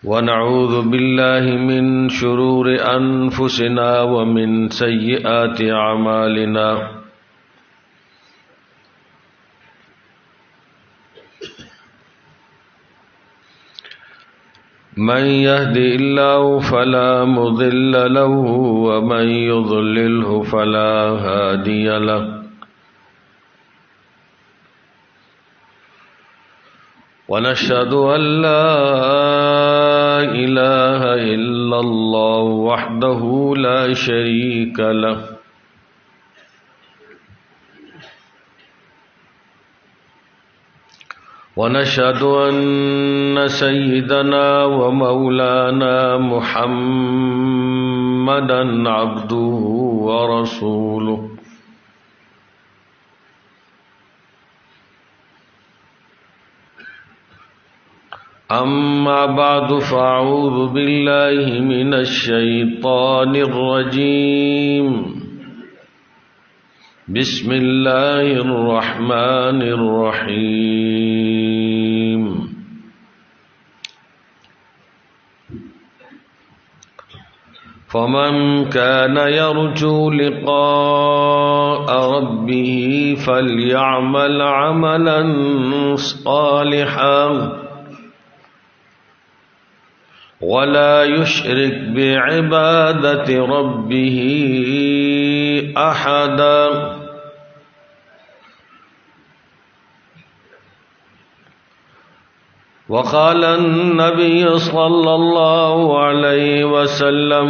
ونعوذ بالله من شرور أنفسنا ومن سيئات أعمالنا من يهد الله فلا مضل له ومن يضلله فلا هادي له ونشهد أن لا إله إلا الله وحده لا شريك له ونشهد أن سيدنا ومولانا محمدا عبده ورسوله أما بعد فأعوذ بالله من الشيطان الرجيم بسم الله الرحمن الرحيم فمن كان يرجو لقاء ربه فليعمل عملا صالحا ولا يشرك بعبادة ربه أحدا وقال النبي صلى الله عليه وسلم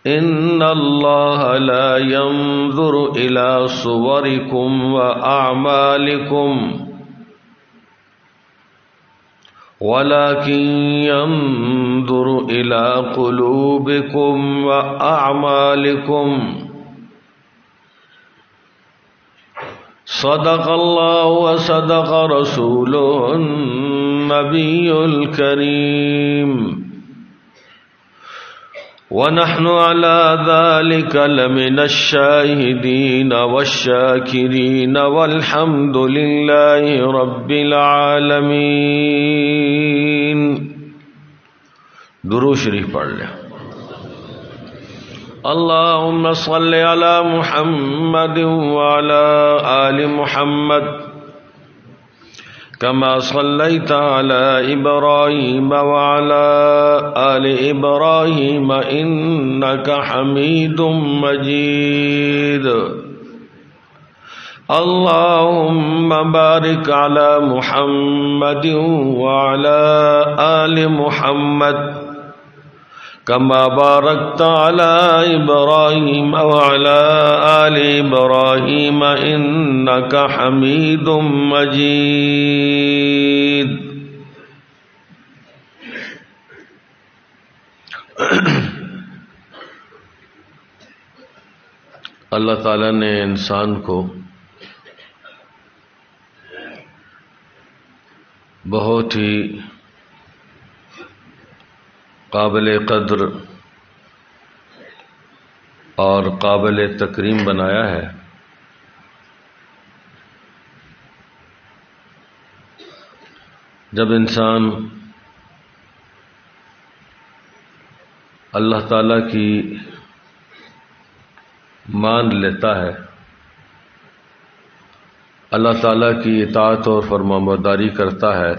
إن الله لا ينظر إلى صوركم وأعمالكم ولكن ينظر إلى قلوبكم وأعمالكم صدق الله وصدق رسوله النبي الكريم ونحن على ذلك لمن الشاهدين والشاكرين والحمد لله رب العالمين. درود شریف پڑھ لیں. اللهم صل على محمد وعلى آل محمد كما صليت على إبراهيم وعلى آل إبراهيم إنك حميد مجيد. اللهم بارك على محمد وعلى آل محمد كما باركت على إبراهيم وعلى آل إبراهيم إنك حميد مجيد. اللہ تعالیٰ نے انسان کو بہت ہی قابل قدر اور قابل تکریم بنایا ہے. جب انسان اللہ تعالیٰ کی مان لیتا ہے، اللہ تعالیٰ کی اطاعت اور فرمانبرداری کرتا ہے،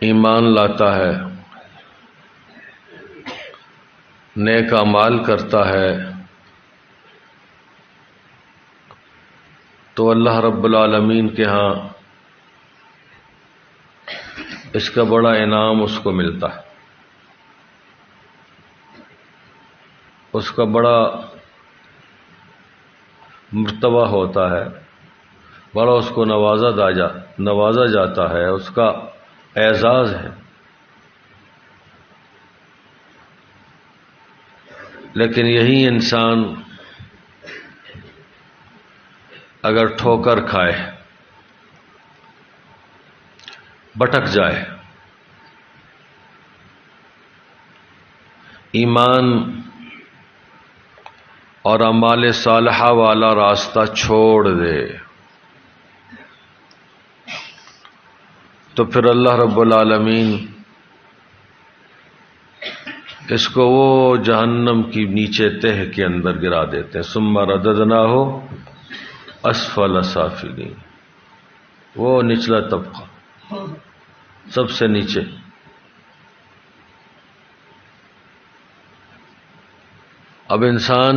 ایمان لاتا ہے، نیک اعمال کرتا ہے، تو اللہ رب العالمین کے ہاں اس کا بڑا انعام اس کو ملتا ہے، اس کا بڑا مرتبہ ہوتا ہے، بڑا اس کو نوازا جاتا ہے، اس کا اعزاز ہے. لیکن یہی انسان اگر ٹھوکر کھائے، بھٹک جائے، ایمان اور اعمال صالحہ والا راستہ چھوڑ دے، تو پھر اللہ رب العالمین اس کو وہ جہنم کی نیچے تہ کے اندر گرا دیتے ہیں. ثم رددناہ اسفل سافلین، وہ نچلا طبقہ سب سے نیچے. اب انسان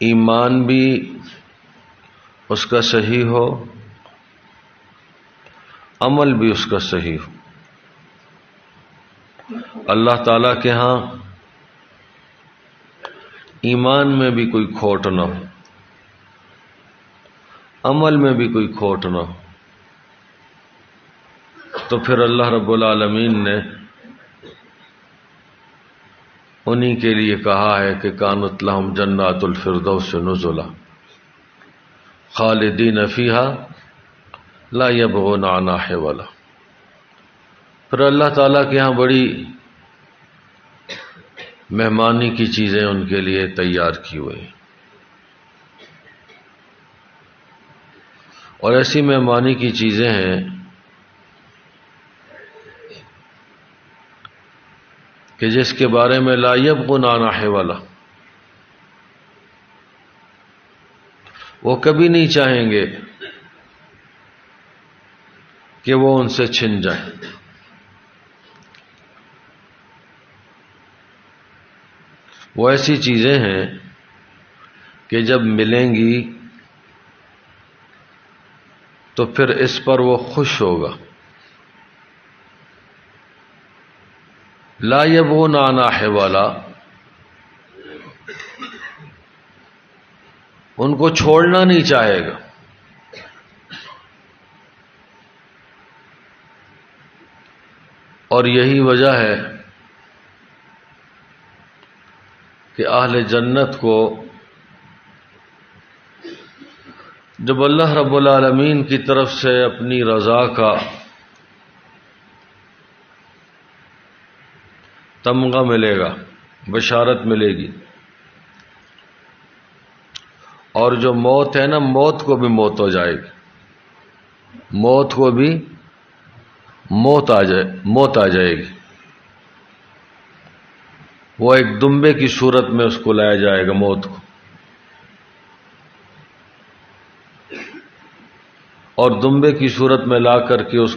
ایمان بھی اس کا صحیح ہو، عمل بھی اس کا صحیح ہو، اللہ تعالیٰ کے ہاں ایمان میں بھی کوئی کھوٹ نہ ہو، عمل میں بھی کوئی کھوٹ نہ ہو، تو پھر اللہ رب العالمین نے انہی کے لیے کہا ہے کہ کانت لہم جنات الفردوس نزلا خالدین فیہا لا یبغون عنہا حولا. پھر اللہ تعالیٰ کے ہاں بڑی مہمانی کی چیزیں ان کے لیے تیار کی ہوئی، اور ایسی مہمانی کی چیزیں ہیں کہ جس کے بارے میں لا یبغون عنہا حولا، وہ کبھی نہیں چاہیں گے کہ وہ ان سے چھن جائیں. وہ ایسی چیزیں ہیں کہ جب ملیں گی تو پھر اس پر وہ خوش ہوگا. لا یبغون عنہا حولا، ان کو چھوڑنا نہیں چاہے گا. اور یہی وجہ ہے کہ اہل جنت کو جب اللہ رب العالمین کی طرف سے اپنی رضا کا تمغہ ملے گا، بشارت ملے گی، اور جو موت ہے نا، موت کو بھی موت ہو جائے گی، موت کو بھی موت آ جائے گی. وہ ایک دمبے کی صورت میں اس کو لایا جائے گا موت کو، اور دمبے کی صورت میں لا کر کے اس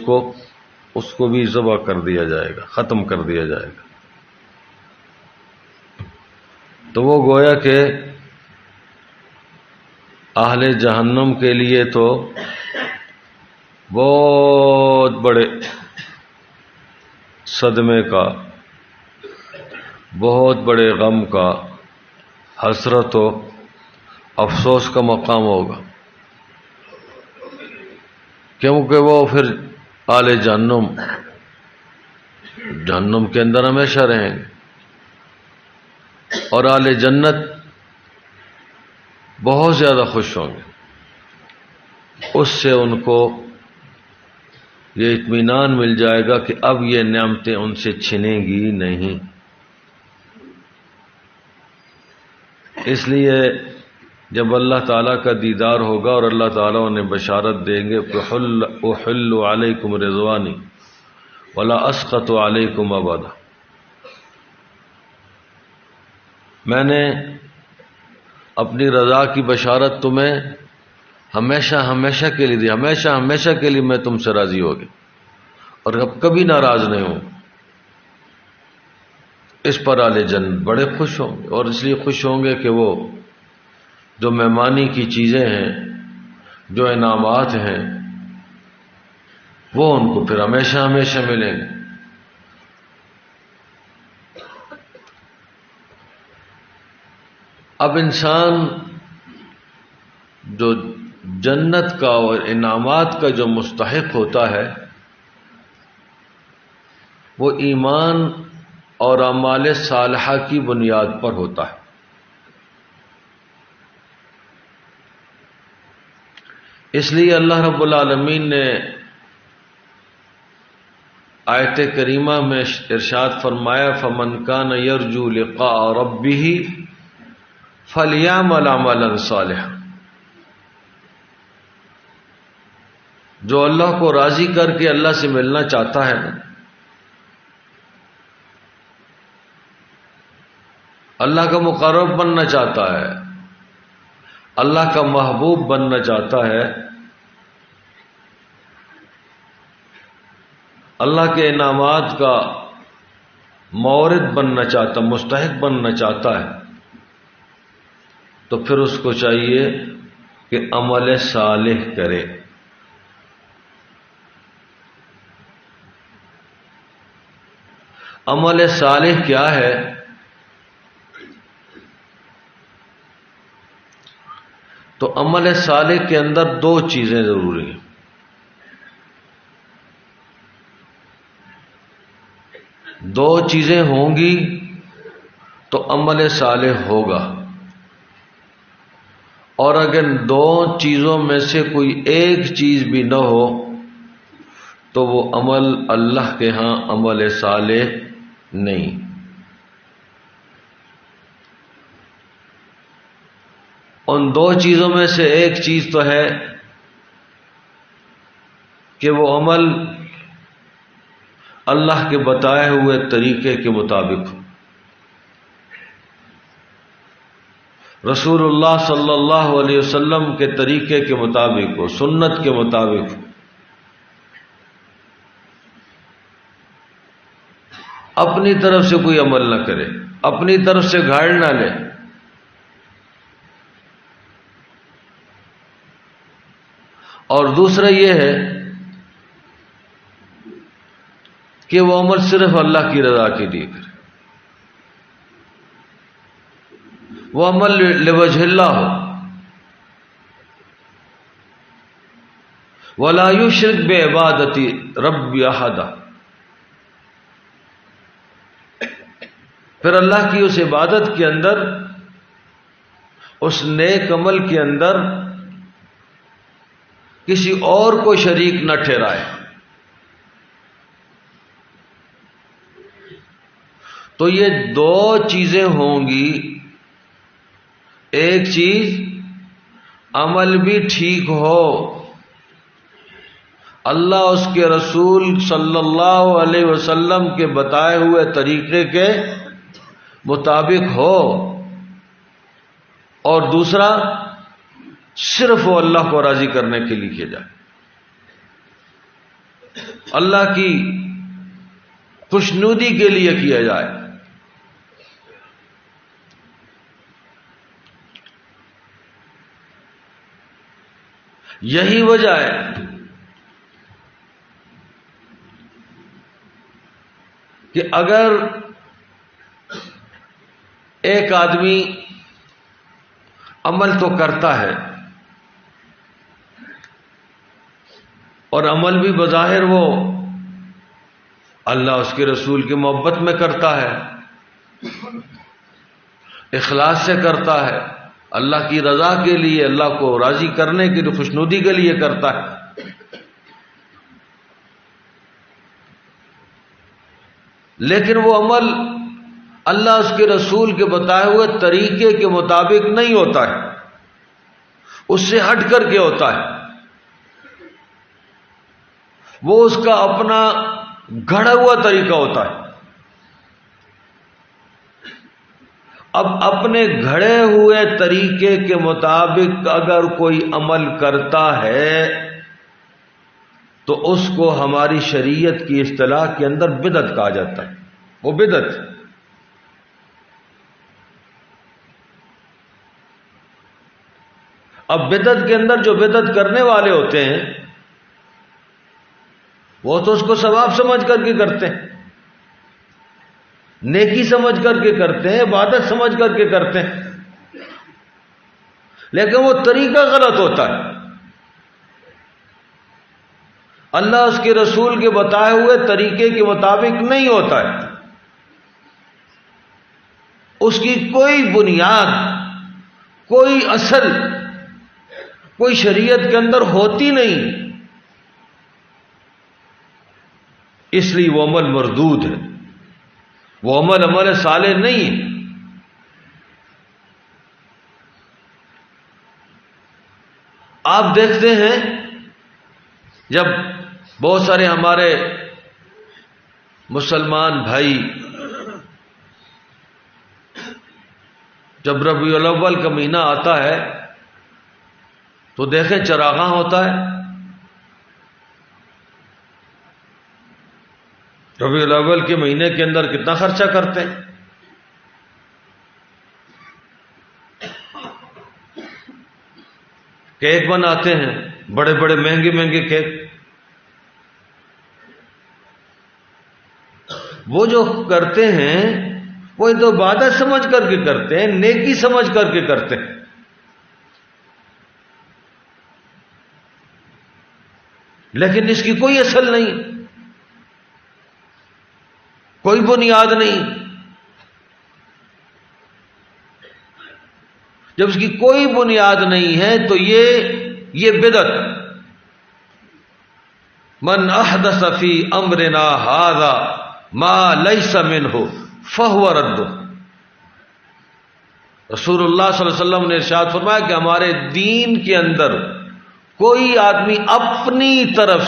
کو بھی ذبح کر دیا جائے گا، ختم کر دیا جائے گا. تو وہ گویا کہ اہل جہنم کے لیے تو بہت بڑے صدمے کا، بہت بڑے غم کا، حسرت و افسوس کا مقام ہوگا، کیونکہ وہ پھر اہل جہنم کے اندر ہمیشہ رہیں گے، اور اہل جنت بہت زیادہ خوش ہوں گے. اس سے ان کو یہ اطمینان مل جائے گا کہ اب یہ نعمتیں ان سے چھنیں گی نہیں. اس لیے جب اللہ تعالیٰ کا دیدار ہوگا اور اللہ تعالیٰ انہیں بشارت دیں گے احل علیکم رضوانی ولا اسخط علیکم ابدا، میں نے اپنی رضا کی بشارت تمہیں ہمیشہ ہمیشہ کے لیے دی، ہمیشہ ہمیشہ کے لیے میں تم سے راضی ہو گیا اور اب کبھی ناراض نہیں ہوں. اس پر اہل جنت بڑے خوش ہوں گے، اور اس لیے خوش ہوں گے کہ وہ جو مہمانی کی چیزیں ہیں، جو انعامات ہیں، وہ ان کو پھر ہمیشہ ہمیشہ ملیں گے. اب انسان جو جنت کا اور انعامات کا جو مستحق ہوتا ہے، وہ ایمان اور اعمال صالحہ کی بنیاد پر ہوتا ہے. اس لیے اللہ رب العالمین نے آیت کریمہ میں ارشاد فرمایا فَمَنْ كَانَ يَرْجُو لِقَاءَ رَبِّهِ فَلْيَعْمَلْ عَمَلًا صَالِحًا، جو اللہ کو راضی کر کے اللہ سے ملنا چاہتا ہے نا، اللہ کا مقرب بننا چاہتا ہے، اللہ کا محبوب بننا چاہتا ہے، اللہ کے انعامات کا مورد بننا چاہتا، مستحق بننا چاہتا ہے، تو پھر اس کو چاہیے کہ عمل صالح کرے۔ عمل صالح کیا ہے؟ تو عمل صالح کے اندر دو چیزیں ضروری ہیں۔ دو چیزیں ہوں گی تو عمل صالح ہوگا، اور اگر دو چیزوں میں سے کوئی ایک چیز بھی نہ ہو تو وہ عمل اللہ کے ہاں عمل صالح نہیں۔ ان دو چیزوں میں سے ایک چیز تو ہے کہ وہ عمل اللہ کے بتائے ہوئے طریقے کے مطابق ہو، رسول اللہ صلی اللہ علیہ وسلم کے طریقے کے مطابق ہو، سنت کے مطابق ہو، اپنی طرف سے کوئی عمل نہ کرے، اپنی طرف سے گھاڑ نہ لے، اور دوسرا یہ ہے کہ وہ عمل صرف اللہ کی رضا کے لیے کرے، وہ عمل لوجہ اللہ ہو، وَلَا يُشْرِكْ بِعِبَادَةِ رَبِّ أَحَدًا، پھر اللہ کی اس عبادت کے اندر، اس نیک عمل کے اندر کسی اور کو شریک نہ ٹھہرائے۔ تو یہ دو چیزیں ہوں گی، ایک چیز عمل بھی ٹھیک ہو، اللہ اس کے رسول صلی اللہ علیہ وسلم کے بتائے ہوئے طریقے کے مطابق ہو، اور دوسرا صرف وہ اللہ کو راضی کرنے کے لیے کیا جائے، اللہ کی خوشنودی کے لیے کیا جائے۔ یہی وجہ ہے کہ اگر ایک آدمی عمل تو کرتا ہے اور عمل بھی بظاہر وہ اللہ اس کے رسول کی محبت میں کرتا ہے، اخلاص سے کرتا ہے، اللہ کی رضا کے لیے، اللہ کو راضی کرنے کے لیے، خوشنودی کے لیے کرتا ہے، لیکن وہ عمل اللہ اس کے رسول کے بتائے ہوئے طریقے کے مطابق نہیں ہوتا ہے، اس سے ہٹ کر کے ہوتا ہے، وہ اس کا اپنا گھڑا ہوا طریقہ ہوتا ہے۔ اب اپنے گھڑے ہوئے طریقے کے مطابق اگر کوئی عمل کرتا ہے تو اس کو ہماری شریعت کی اصطلاح کے اندر بدعت کہا جاتا ہے، وہ بدعت۔ اب بدعت کے اندر جو بدعت کرنے والے ہوتے ہیں وہ تو اس کو ثواب سمجھ کر کے کرتے ہیں، نیکی سمجھ کر کے کرتے ہیں، عبادت سمجھ کر کے کرتے ہیں، لیکن وہ طریقہ غلط ہوتا ہے، اللہ اس کے رسول کے بتائے ہوئے طریقے کے مطابق نہیں ہوتا ہے، اس کی کوئی بنیاد، کوئی اصل، کوئی شریعت کے اندر ہوتی نہیں، اس لیے وہ عمل مردود ہے، وہ عمل صالح نہیں ہے۔ آپ دیکھتے ہیں جب بہت سارے ہمارے مسلمان بھائی جب ربیع الاول کا مہینہ آتا ہے تو دیکھیں چراغاں ہوتا ہے. ربیع الاول کے مہینے کے اندر کتنا خرچہ کرتے ہیں. کیک بناتے ہیں، بڑے بڑے مہنگے مہنگے کیک. وہ جو کرتے ہیں وہ تو عبادت سمجھ کر کے کرتے ہیں، نیکی سمجھ کر کے کرتے ہیں. لیکن اس کی کوئی اصل نہیں، کوئی بنیاد نہیں. جب اس کی کوئی بنیاد نہیں ہے تو یہ بدعت. من احدث فی امرنا ھذا ما لیس منہ فہو رد. رسول اللہ صلی اللہ علیہ وسلم نے ارشاد فرمایا کہ ہمارے دین کے اندر کوئی آدمی اپنی طرف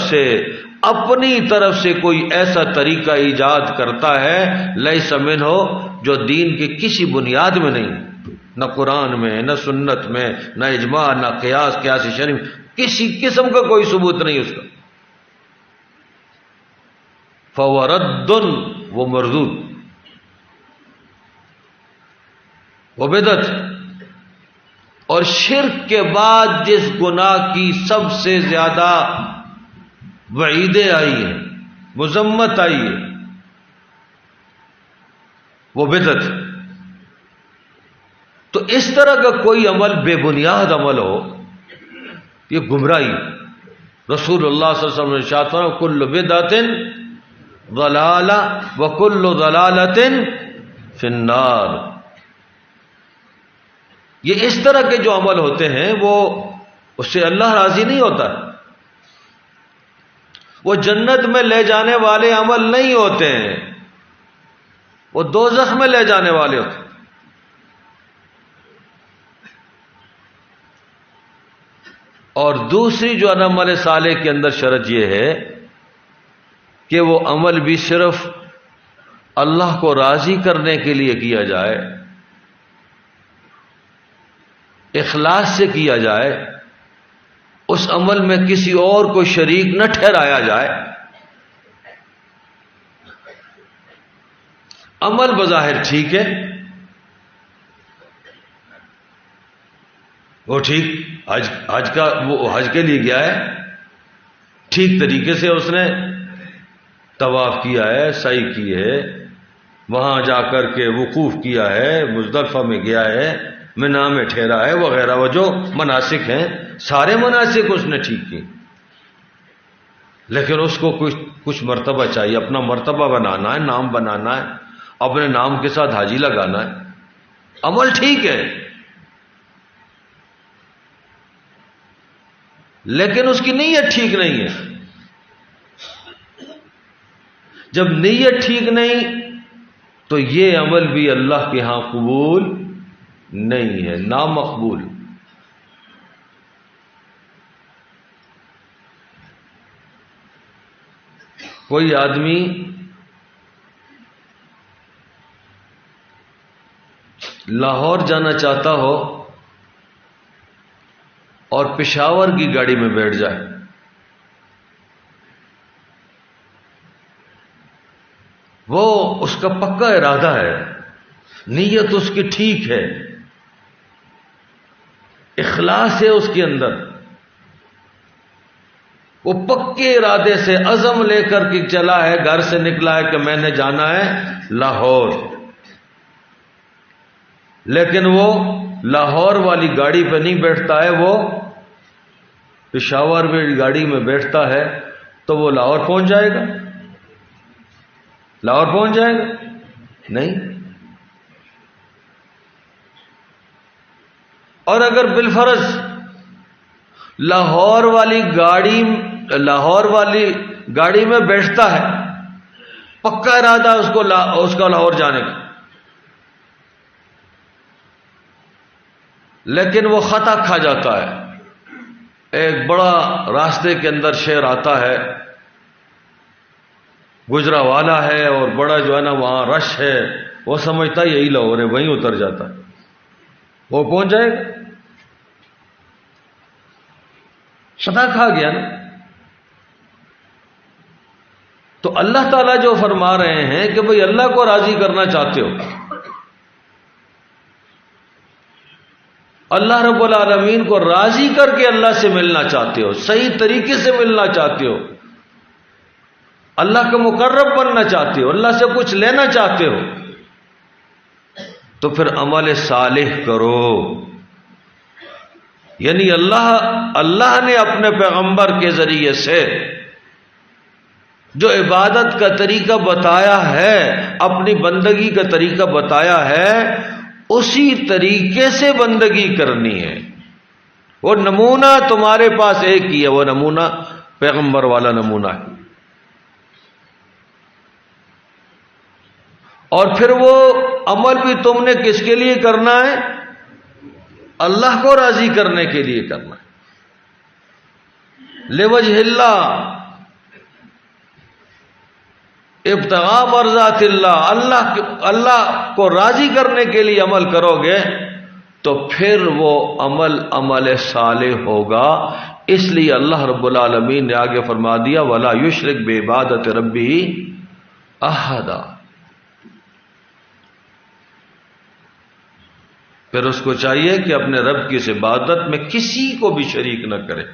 سے کوئی ایسا طریقہ ایجاد کرتا ہے لیس منہ، جو دین کی کسی بنیاد میں نہیں، نہ قرآن میں، نہ سنت میں، نہ اجماع، نہ قیاس شرعی، کسی قسم کا کوئی ثبوت نہیں اس کا. فَهُوَ رَدٌّ، وہ مردود، وہ بدعت. اور شرک کے بعد جس گناہ کی سب سے زیادہ وعیدیں آئی ہیں، مذمت آئی ہے، وہ بدعت. تو اس طرح کا کوئی عمل بے بنیاد عمل ہو، یہ گمراہی. رسول اللہ صلی اللہ علیہ وسلم نے ارشاد فرمایا کل بدعۃ ضلالہ وکل ضلالۃ فی النار. یہ اس طرح کے جو عمل ہوتے ہیں وہ اس سے اللہ راضی نہیں ہوتا. وہ جنت میں لے جانے والے عمل نہیں ہوتے ہیں، وہ دوزخ میں لے جانے والے ہوتے ہیں. اور دوسری جو عمل صالح کے اندر شرط یہ ہے کہ وہ عمل بھی صرف اللہ کو راضی کرنے کے لیے کیا جائے، اخلاص سے کیا جائے، اس عمل میں کسی اور کو شریک نہ ٹھہرایا جائے. عمل بظاہر ٹھیک ہے، وہ ٹھیک حج کے لیے گیا ہے، ٹھیک طریقے سے اس نے طواف کیا ہے، سعی کی ہے، وہاں جا کر کے وقوف کیا ہے، مزدلفہ میں گیا ہے، منا میں ٹھہرا ہے، وغیرہ وہ جو مناسک ہیں، سارے مناسک اس نے ٹھیک کیے. لیکن اس کو کچھ مرتبہ چاہیے، اپنا مرتبہ بنانا ہے، نام بنانا ہے، اپنے نام کے ساتھ حاجی لگانا ہے. عمل ٹھیک ہے لیکن اس کی نیت ٹھیک نہیں ہے. جب نیت ٹھیک نہیں تو یہ عمل بھی اللہ کے ہاں قبول نہیں ہے، نامقبول. کوئی آدمی لاہور جانا چاہتا ہو اور پشاور کی گاڑی میں بیٹھ جائے، وہ اس کا پکا ارادہ ہے، نیت اس کی ٹھیک ہے، اخلاص ہے اس کے اندر، وہ پکے ارادے سے عزم لے کر کے چلا ہے، گھر سے نکلا ہے کہ میں نے جانا ہے لاہور. لیکن وہ لاہور والی گاڑی پہ نہیں بیٹھتا ہے، وہ پشاور میں گاڑی میں بیٹھتا ہے، تو وہ لاہور پہنچ جائے گا؟ لاہور پہنچ جائے گا؟ نہیں. اور اگر بالفرض لاہور والی گاڑی میں بیٹھتا ہے، پکا ارادہ اس کا لاہور جانے کا، لیکن وہ خطا کھا جاتا ہے، ایک بڑا راستے کے اندر شہر آتا ہے، گجرا والا ہے اور بڑا جو ہے نا وہاں رش ہے، وہ سمجھتا یہی لاہور ہے، وہیں اتر جاتا ہے، وہ پہنچ جائے گا، سدا کھا گیا نا۔ تو اللہ تعالیٰ جو فرما رہے ہیں کہ بھئی اللہ کو راضی کرنا چاہتے ہو، اللہ رب العالمین کو راضی کر کے اللہ سے ملنا چاہتے ہو، صحیح طریقے سے ملنا چاہتے ہو، اللہ کا مقرب بننا چاہتے ہو، اللہ سے کچھ لینا چاہتے ہو، تو پھر عمل صالح کرو۔ یعنی اللہ نے اپنے پیغمبر کے ذریعے سے جو عبادت کا طریقہ بتایا ہے، اپنی بندگی کا طریقہ بتایا ہے، اسی طریقے سے بندگی کرنی ہے۔ وہ نمونہ تمہارے پاس ایک ہی ہے، وہ نمونہ پیغمبر والا نمونہ ہے۔ اور پھر وہ عمل بھی تم نے کس کے لیے کرنا ہے؟ اللہ کو راضی کرنے کے لیے کرنا ہے، لوجہ اللہ، ابتغاء مرضات اللہ، اللہ کو راضی کرنے کے لیے عمل کرو گے تو پھر وہ عمل صالح ہوگا۔ اس لیے اللہ رب العالمین نے آگے فرما دیا وَلَا يُشْرِكْ بِعِبَادَةِ رَبِّهِ أَحَدًا۔ پھر اس کو چاہیے کہ اپنے رب کی اس عبادت میں کسی کو بھی شریک نہ کرے۔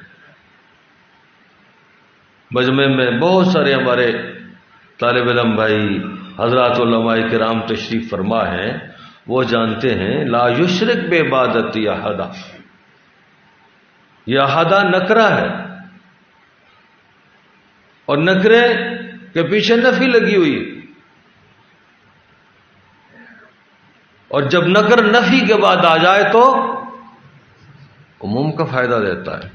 مجمع میں بہت سارے ہمارے طالب علم بھائی حضرات علماء کرام تشریف فرما ہیں، وہ جانتے ہیں لا یشرک بعبادتی احدا، یہ احدا نکرہ ہے، اور نکرے کے پیچھے نفی لگی ہوئی، اور جب نکر نفی کے بعد آ جائے تو عموم کا فائدہ دیتا ہے۔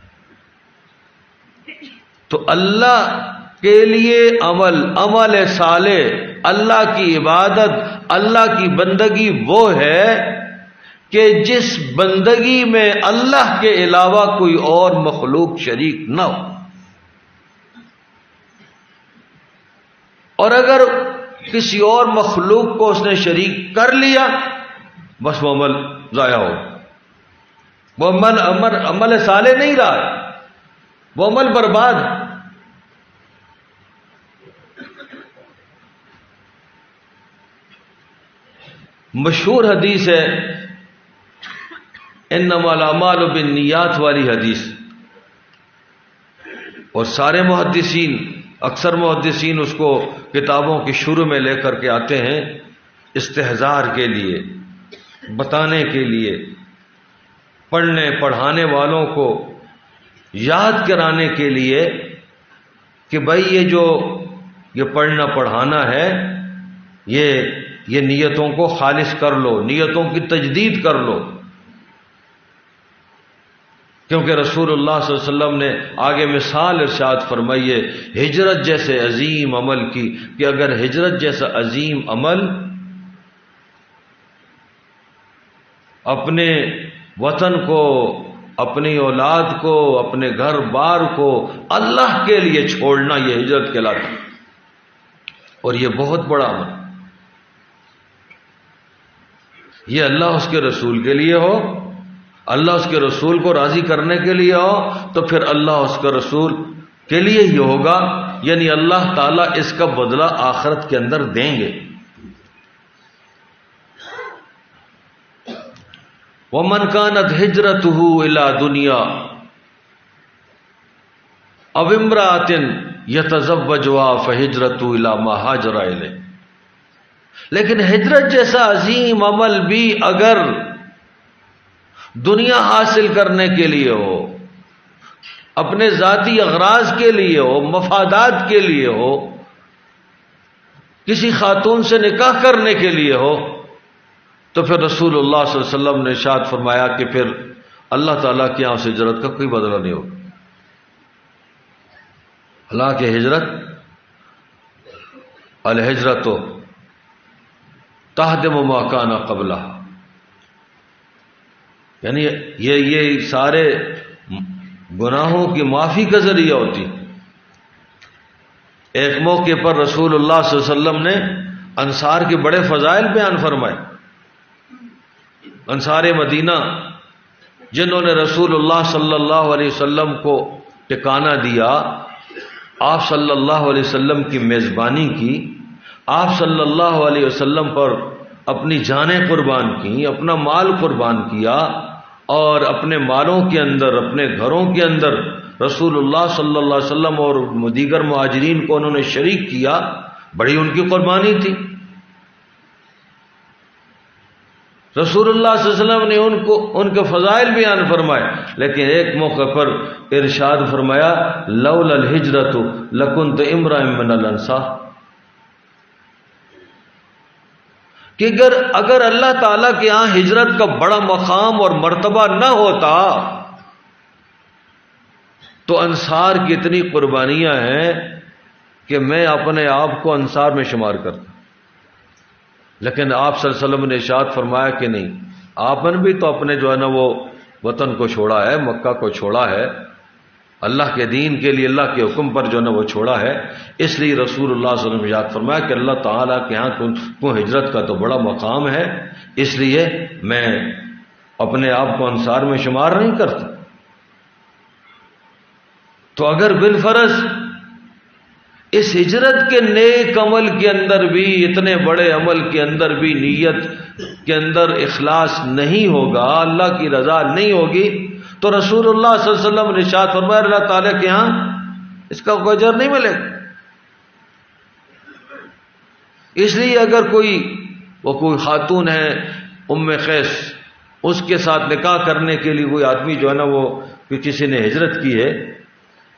تو اللہ کے لیے عمل صالح، اللہ کی عبادت، اللہ کی بندگی وہ ہے کہ جس بندگی میں اللہ کے علاوہ کوئی اور مخلوق شریک نہ ہو، اور اگر کسی اور مخلوق کو اس نے شریک کر لیا بس وہ عمل ضائع ہو، وہ عمل صالح نہیں رہا، وہ عمل برباد ہے۔ مشہور حدیث ہے انما الاعمال بالنیات والی حدیث، اور سارے محدثین، اکثر محدثین اس کو کتابوں کے شروع میں لے کر کے آتے ہیں استحضار کے لیے، بتانے کے لیے، پڑھنے پڑھانے والوں کو یاد کرانے کے لیے کہ بھائی یہ پڑھنا پڑھانا ہے، یہ نیتوں کو خالص کر لو، نیتوں کی تجدید کر لو، کیونکہ رسول اللہ صلی اللہ علیہ وسلم نے آگے مثال ارشاد فرمائی ہے ہجرت جیسے عظیم عمل کی، کہ اگر ہجرت جیسا عظیم عمل اپنے وطن کو، اپنی اولاد کو، اپنے گھر بار کو اللہ کے لیے چھوڑنا، یہ ہجرت کہلاتا ہے، اور یہ بہت بڑا عمل، یہ اللہ اس کے رسول کے لیے ہو، اللہ اس کے رسول کو راضی کرنے کے لیے ہو، تو پھر اللہ اس کے رسول کے لیے ہی ہوگا، یعنی اللہ تعالیٰ اس کا بدلہ آخرت کے اندر دیں گے۔ وَمَنْ كَانَتْ هِجْرَتُهُ إِلَى دُنْيَا أَوْ امْرَأَةٍ يَتَزَوَّجُهَا فَهِجْرَتُهُ إِلَى مَا هَاجَرَ إِلَيْهِ۔ لیکن ہجرت جیسا عظیم عمل بھی اگر دنیا حاصل کرنے کے لیے ہو، اپنے ذاتی اغراض کے لیے ہو، مفادات کے لیے ہو، کسی خاتون سے نکاح کرنے کے لیے ہو، تو پھر رسول اللہ صلی اللہ علیہ وسلم نے ارشاد فرمایا کہ پھر اللہ تعالیٰ کی یہاں سے ہجرت کا کوئی بدلہ نہیں ہوگا۔ حالانکہ ہجرت، الہجرت تہدم ما کان قبلہ، یعنی یہ سارے گناہوں کی معافی کا ذریعہ ہوتی. ایک موقع پر رسول اللہ صلی اللہ علیہ وسلم نے انصار کے بڑے فضائل بیان فرمائے. انصار مدینہ جنہوں نے رسول اللہ صلی اللہ علیہ وسلم کو ٹکانہ دیا، آپ صلی اللہ علیہ وسلم کی میزبانی کی، آپ صلی اللہ علیہ وسلم پر اپنی جانیں قربان کی، اپنا مال قربان کیا، اور اپنے مالوں کے اندر، اپنے گھروں کے اندر رسول اللہ صلی اللہ علیہ وسلم اور دیگر مہاجرین کو انہوں نے شریک کیا. بڑی ان کی قربانی تھی. رسول اللہ صلی اللہ علیہ وسلم نے ان کے فضائل بیان فرمائے، لیکن ایک موقع پر ارشاد فرمایا لولا الہجرۃ لکنت امرأ من الانصار، کہ اگر اللہ تعالیٰ کے ہاں ہجرت کا بڑا مقام اور مرتبہ نہ ہوتا تو انصار کی اتنی قربانیاں ہیں کہ میں اپنے آپ کو انصار میں شمار کرتا. لیکن آپ صلی اللہ علیہ وسلم نے ارشاد فرمایا کہ نہیں، آپ نے بھی تو اپنے جو ہے نا وہ وطن کو چھوڑا ہے، مکہ کو چھوڑا ہے، اللہ کے دین کے لیے، اللہ کے حکم پر جو ہے نا وہ چھوڑا ہے. اس لیے رسول اللہ صلی اللہ علیہ وسلم نے ارشاد فرمایا کہ اللہ تعالیٰ کے ہاں کو ہجرت کا تو بڑا مقام ہے، اس لیے میں اپنے آپ کو انصار میں شمار نہیں کرتا. تو اگر بالفرض اس ہجرت کے نیک عمل کے اندر بھی، اتنے بڑے عمل کے اندر بھی نیت کے اندر اخلاص نہیں ہوگا، اللہ کی رضا نہیں ہوگی، تو رسول اللہ صلی اللہ علیہ وسلم نے ارشاد فرمایا اللہ تعالیٰ کے ہاں اس کا کوئی اجر نہیں ملے. اس لیے اگر کوئی خاتون ہے ام قیس، اس کے ساتھ نکاح کرنے کے لیے کوئی آدمی جو ہے نا وہ کسی نے ہجرت کی ہے،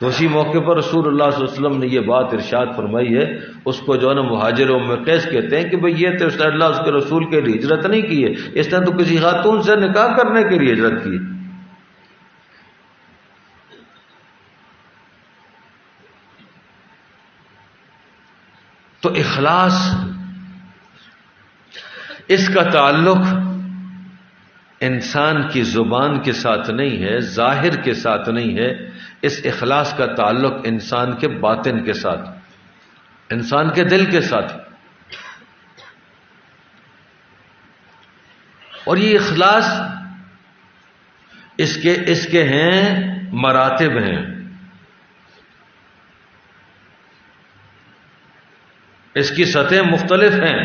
تو اسی موقع پر رسول اللہ صلی اللہ علیہ وسلم نے یہ بات ارشاد فرمائی ہے، اس کو جو ہے نا مہاجر ام قیس کہتے ہیں کہ بھئی یہ تو اللہ اس کے رسول کے لیے ہجرت نہیں کی ہے، اس نے تو کسی خاتون سے نکاح کرنے کے لیے ہجرت کی. تو اخلاص، اس کا تعلق انسان کی زبان کے ساتھ نہیں ہے، ظاہر کے ساتھ نہیں ہے. اس اخلاص کا تعلق انسان کے باطن کے ساتھ، انسان کے دل کے ساتھ. اور یہ اخلاص اس کے ہیں مراتب ہیں. اس کی سطحیں مختلف ہیں.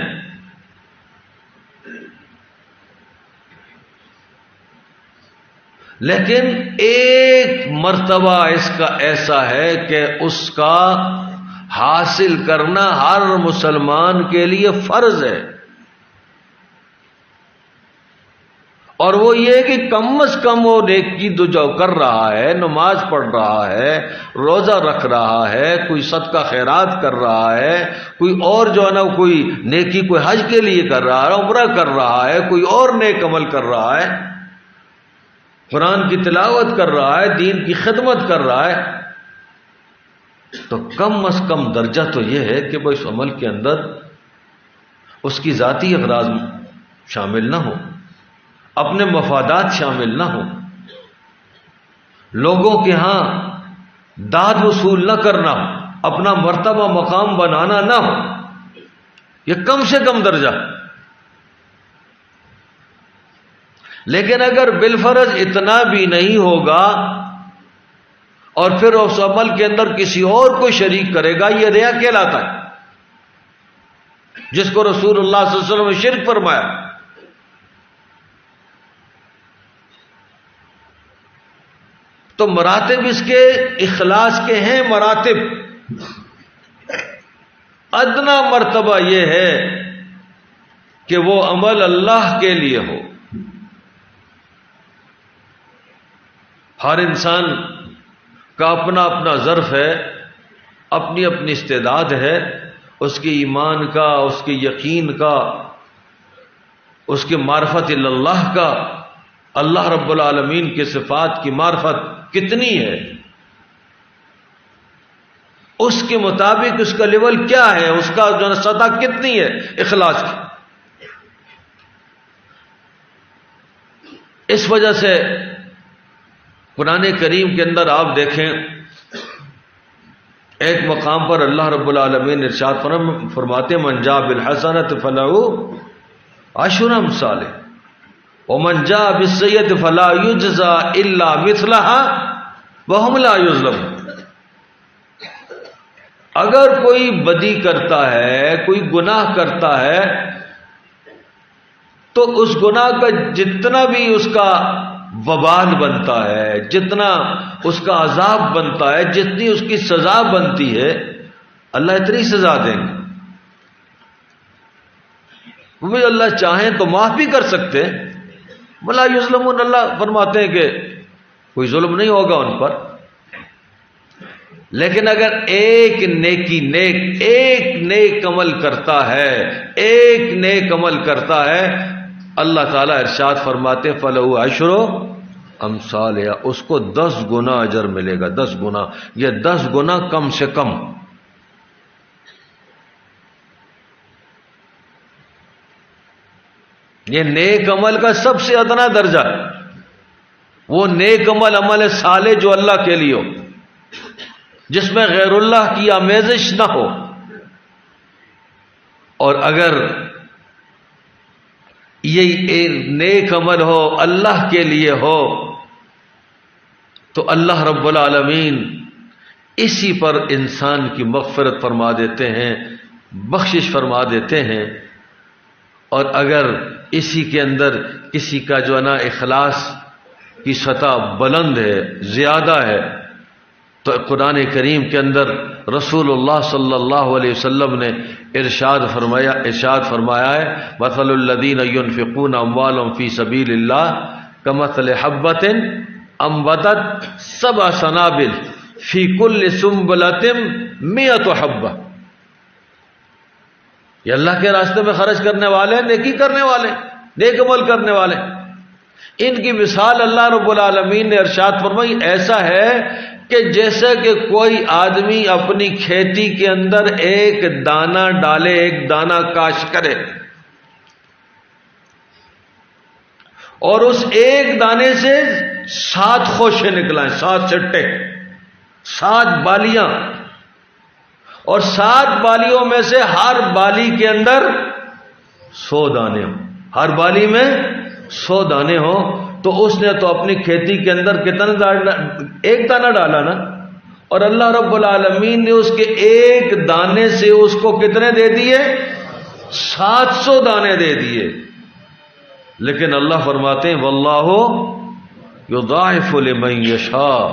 لیکن ایک مرتبہ اس کا ایسا ہے کہ اس کا حاصل کرنا ہر مسلمان کے لیے فرض ہے، اور وہ یہ کہ کم از کم وہ نیکی جو کر رہا ہے، نماز پڑھ رہا ہے، روزہ رکھ رہا ہے، کوئی صدقہ خیرات کر رہا ہے، کوئی اور جو ہے نا کوئی نیکی، کوئی حج کے لیے کر رہا ہے، عمرہ کر رہا ہے، کوئی اور نیک عمل کر رہا ہے، قرآن کی تلاوت کر رہا ہے، دین کی خدمت کر رہا ہے، تو کم از کم درجہ تو یہ ہے کہ وہ اس عمل کے اندر اس کی ذاتی اغراض شامل نہ ہو، اپنے مفادات شامل نہ ہو، لوگوں کے ہاں داد وصول نہ کرنا، اپنا مرتبہ مقام بنانا نہ ہو. یہ کم سے کم درجہ. لیکن اگر بالفرض اتنا بھی نہیں ہوگا اور پھر اس عمل کے اندر کسی اور کو شریک کرے گا، یہ ریا کہلاتا ہے، جس کو رسول اللہ صلی اللہ علیہ وسلم نے شرک فرمایا. تو مراتب اس کے اخلاص کے ہیں مراتب. ادنا مرتبہ یہ ہے کہ وہ عمل اللہ کے لیے ہو. ہر انسان کا اپنا اپنا ظرف ہے، اپنی اپنی استعداد ہے، اس کے ایمان کا، اس کے یقین کا، اس کے معرفت اللہ کا، اللہ رب العالمین کے صفات کی معرفت کتنی ہے، اس کے مطابق اس کا لیول کیا ہے، اس کا جو سطح کتنی ہے اخلاص کی. اس وجہ سے قرآن کریم کے اندر آپ دیکھیں ایک مقام پر اللہ رب العالمین ارشاد فرماتے من جاء بالحسنۃ فلہ عشر امثالها ومن جاء بالسیئۃ فلا یجزى الا مثلها وهم لا یظلمون۔ اگر کوئی بدی کرتا ہے، کوئی گناہ کرتا ہے، تو اس گناہ کا جتنا بھی اس کا وبال بنتا ہے، جتنا اس کا عذاب بنتا ہے، جتنی اس کی سزا بنتی ہے، اللہ اتنی سزا دیں گے۔ وہ بھی اللہ چاہیں تو معاف بھی کر سکتے، ولا یظلمون، اللہ فرماتے ہیں کہ کوئی ظلم نہیں ہوگا ان پر۔ لیکن اگر ایک نیک عمل کرتا ہے، ایک نیک عمل کرتا ہے، اللہ تعالیٰ ارشاد فرماتے فلہ عشر امثالها، اس کو 10 گنا اجر ملے گا، 10 گنا، یہ 10 گنا کم سے کم۔ یہ نیک عمل کا سب سے ادنا درجہ، وہ نیک عمل عمل صالح جو اللہ کے لیے ہو، جس میں غیر اللہ کی آمیزش نہ ہو۔ اور اگر یہ نیک عمل ہو، اللہ کے لیے ہو، تو اللہ رب العالمین اسی پر انسان کی مغفرت فرما دیتے ہیں، بخشش فرما دیتے ہیں۔ اور اگر اسی کے اندر کسی کا جو ہے نا اخلاص کی سطح بلند ہے، زیادہ ہے، تو قرآن کریم کے اندر رسول اللہ صلی اللہ علیہ وسلم نے ارشاد فرمایا ہے مثل الذین ينفقون اموالهم فی سبیل اللہ کمثل حبۃ انبتت 7 سنابل فی کل سنبلۃ 100 حبۃ۔ یہ اللہ کے راستے میں خرچ کرنے والے، نیکی کرنے والے، نیک عمل کرنے والے، ان کی مثال اللہ رب العالمین نے ارشاد فرمائی ایسا ہے کہ جیسے کہ کوئی آدمی اپنی کھیتی کے اندر ایک دانہ ڈالے، ایک دانہ کاشت کرے، اور اس ایک دانے سے 7 خوشے نکلائیں، 7 چٹے، 7 بالیاں، اور 7 بالیوں میں سے ہر بالی کے اندر 100 دانے ہوں، ہر بالی میں 100 دانے ہوں، تو اس نے تو اپنی کھیتی کے اندر کتنا ایک دانہ ڈالا نا، اور اللہ رب العالمین نے اس کے ایک دانے سے اس کو کتنے دے دیے؟ 700 دانے دے دیے۔ لیکن اللہ فرماتے ہیں واللہ یضاعف لمن یشاء،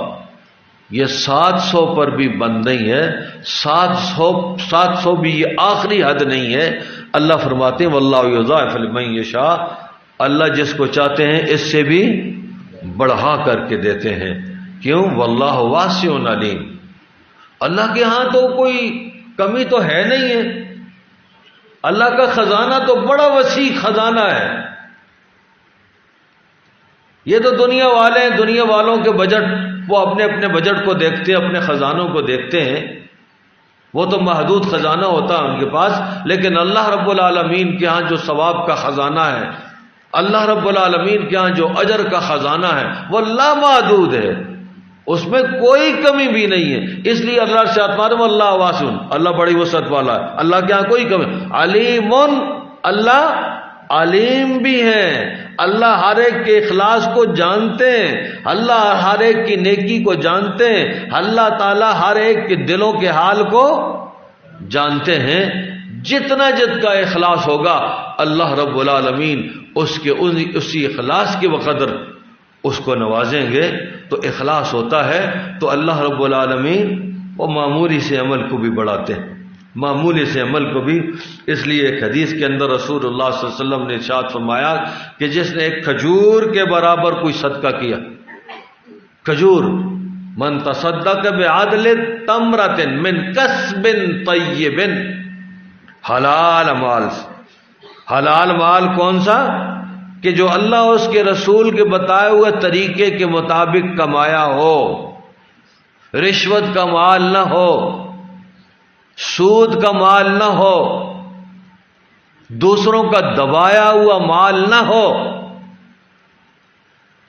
یہ 700 پر بھی بند نہیں ہے، 700 بھی یہ آخری حد نہیں ہے۔ اللہ فرماتے ہیں واللہ یضاعف لمن یشاء، اللہ جس کو چاہتے ہیں اس سے بھی بڑھا کر کے دیتے ہیں۔ کیوں؟ واللہ واسع علیم، اللہ کے ہاں تو کوئی کمی تو ہے نہیں ہے، اللہ کا خزانہ تو بڑا وسیع خزانہ ہے۔ یہ تو دنیا والے ہیں، دنیا والوں کے بجٹ، وہ اپنے اپنے بجٹ کو دیکھتے ہیں، اپنے خزانوں کو دیکھتے ہیں، وہ تو محدود خزانہ ہوتا ہے ان کے پاس، لیکن اللہ رب العالمین کے ہاں جو ثواب کا خزانہ ہے، اللہ رب العالمین کے ہاں جو اجر کا خزانہ ہے، وہ لامحدود ہے، اس میں کوئی کمی بھی نہیں ہے۔ اس لیے اللہ سے فرماتے ہیں اللہ واسع، اللہ بڑی وسعت والا ہے، اللہ کے ہاں کوئی کمی۔ علیم، اللہ علیم بھی ہیں، اللہ ہر ایک کے اخلاص کو جانتے ہیں، اللہ ہر ایک کی نیکی کو جانتے ہیں، اللہ تعالی ہر ایک کے دلوں کے حال کو جانتے ہیں۔ جتنا کا اخلاص ہوگا اللہ رب العالمین اسی اخلاص کے بقدر اس کو نوازیں گے۔ تو اخلاص ہوتا ہے تو اللہ رب العالمین وہ معمولی سے عمل کو بھی بڑھاتے ہیں، معمولی سے عمل کو بھی۔ اس لیے ایک حدیث کے اندر رسول اللہ صلی اللہ علیہ وسلم نے ارشاد فرمایا کہ جس نے ایک کھجور کے برابر کوئی صدقہ کیا، کھجور، من تصدق بعدل تمرۃ من کسب طیب، حلال مال، حلال مال کون سا؟ کہ جو اللہ اس کے رسول کے بتائے ہوئے طریقے کے مطابق کمایا ہو، رشوت کا مال نہ ہو، سود کا مال نہ ہو، دوسروں کا دبایا ہوا مال نہ ہو،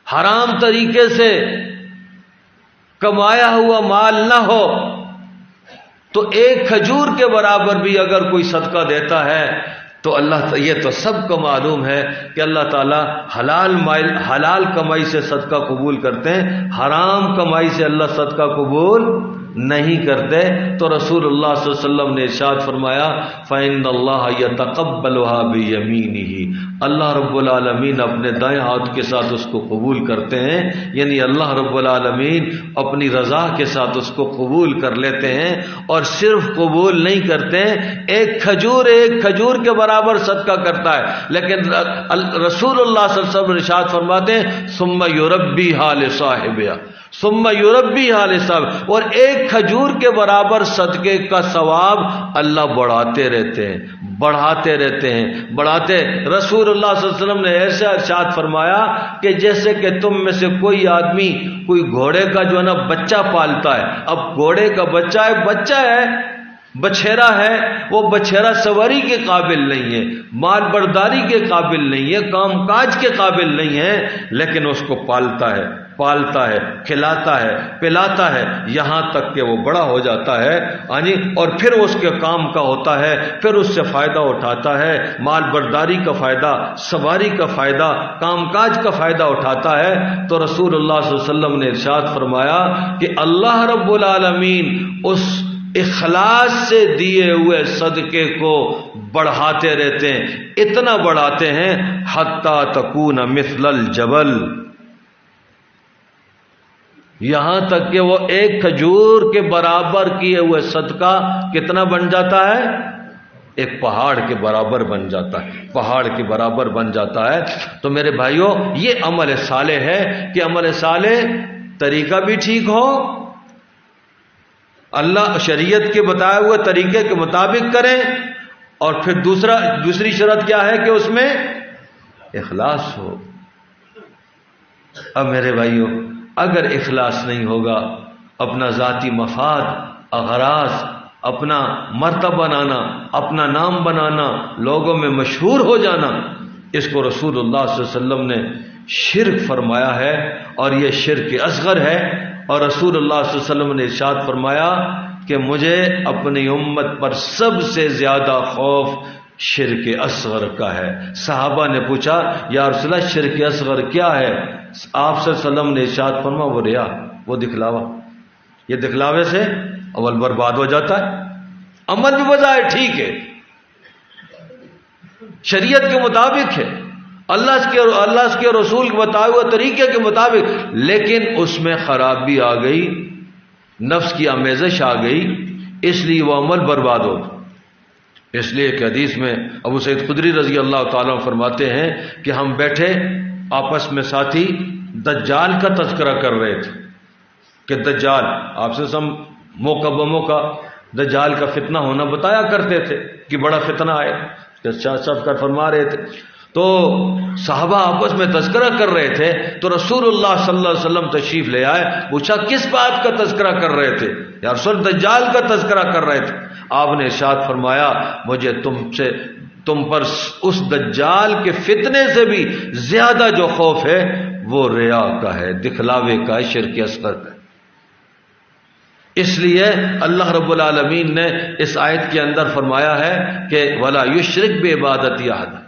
حرام طریقے سے کمایا ہوا مال نہ ہو تو ایک کھجور کے برابر بھی اگر کوئی صدقہ دیتا ہے تو اللہ، یہ تو سب کو معلوم ہے کہ اللہ تعالیٰ حلال کمائی سے صدقہ قبول کرتے ہیں، حرام کمائی سے اللہ صدقہ قبول نہیں کرتے۔ تو رسول اللہ صلی اللہ علیہ وسلم نے ارشاد فرمایا فَإِنَّ اللَّهَ يَتَقَبَّلُهَا بِيَمِينِهِ، اللہ رب العالمین اپنے دائیں ہاتھ کے ساتھ اس کو قبول کرتے ہیں، یعنی اللہ رب العالمین اپنی رضا کے ساتھ اس کو قبول کر لیتے ہیں، اور صرف قبول نہیں کرتے، ایک کھجور کے برابر صدقہ کرتا ہے، لیکن رسول اللہ صلی اللہ علیہ وسلم ارشاد فرماتے ہیں ثُمَّ يُرَبِّيهَا لِصَاحِبِهَا، ثم یربیہا لصاحب، اور ایک کھجور کے برابر صدقے کا ثواب اللہ بڑھاتے رہتے ہیں، بڑھاتے رہتے ہیں، بڑھاتے۔ رسول اللہ صلی اللہ علیہ وسلم نے ایسا ارشاد فرمایا کہ جیسے کہ تم میں سے کوئی آدمی کوئی گھوڑے کا جو ہے نا بچہ پالتا ہے، اب گھوڑے کا بچہ ہے بچھیرا ہے، وہ بچھیرا سواری کے قابل نہیں ہے، مال برداری کے قابل نہیں ہے، کام کاج کے قابل نہیں ہے، لیکن اس کو پالتا ہے، کھلاتا ہے، پلاتا ہے، یہاں تک کہ وہ بڑا ہو جاتا ہے، اور پھر اس کے کام کا ہوتا ہے، پھر اس سے فائدہ اٹھاتا ہے، مال برداری کا فائدہ، سواری کا فائدہ، کام کاج کا فائدہ اٹھاتا ہے۔ تو رسول اللہ صلی اللہ علیہ وسلم نے ارشاد فرمایا کہ اللہ رب العالمین اس اخلاص سے دیے ہوئے صدقے کو بڑھاتے رہتے ہیں، اتنا بڑھاتے ہیں حتیٰ تکون مثل الجبل، یہاں تک کہ وہ ایک کھجور کے برابر کیے ہوئے صدقہ کتنا بن جاتا ہے؟ ایک پہاڑ کے برابر بن جاتا ہے، پہاڑ کے برابر بن جاتا ہے۔ تو میرے بھائیوں، یہ عمل صالح ہے کہ عمل صالح طریقہ بھی ٹھیک ہو، اللہ شریعت کے بتائے ہوئے طریقے کے مطابق کریں، اور پھر دوسری شرط کیا ہے کہ اس میں اخلاص ہو۔ اب میرے بھائیوں، اگر اخلاص نہیں ہوگا، اپنا ذاتی مفاد، اغراض، اپنا مرتبہ بنانا، اپنا نام بنانا، لوگوں میں مشہور ہو جانا، اس کو رسول اللہ صلی اللہ علیہ وسلم نے شرک فرمایا ہے، اور یہ شرک اصغر ہے۔ اور رسول اللہ صلی اللہ علیہ وسلم نے ارشاد فرمایا کہ مجھے اپنی امت پر سب سے زیادہ خوف شرک اصغر کا ہے۔ صحابہ نے پوچھا یا رسول اللہ شرک اصغر کیا ہے؟ آپ صلی اللہ علیہ وسلم نے ارشاد فرمایا وہ ریا، وہ دکھلاوا، یہ دکھلاوے سے اول برباد ہو جاتا ہے، عمل بھی بظاہر ٹھیک ہے، شریعت کے مطابق ہے، اللہ کے رسول کے بتائے ہوئے طریقے کے مطابق، لیکن اس میں خرابی آ گئی، نفس کی آمیزش آ گئی، اس لیے وہ عمل برباد ہو۔ اس لیے کہ حدیث میں ابو سعید خدری رضی اللہ تعالیٰ فرماتے ہیں کہ ہم بیٹھے آپس میں ساتھی دجال کا تذکرہ کر رہے تھے کہ دجال، آپ سے ہم موقع بموقع دجال کا فتنہ ہونا بتایا کرتے تھے کہ بڑا فتنہ آئے، سب کا فرما رہے تھے، تو صحابہ آپس میں تذکرہ کر رہے تھے، تو رسول اللہ صلی اللہ علیہ وسلم تشریف لے آئے، پوچھا کس بات کا تذکرہ کر رہے تھے؟ یا رسول دجال کا تذکرہ کر رہے تھے۔ آپ نے ارشاد فرمایا مجھے تم پر اس دجال کے فتنے سے بھی زیادہ جو خوف ہے وہ ریا کا ہے، دکھلاوے کا ہے، شرک اصغر کا ہے۔ اس لیے اللہ رب العالمین نے اس آیت کے اندر فرمایا ہے کہ وَلَا يُشْرِكْ بِعِبَادَتِي أَحَدًا،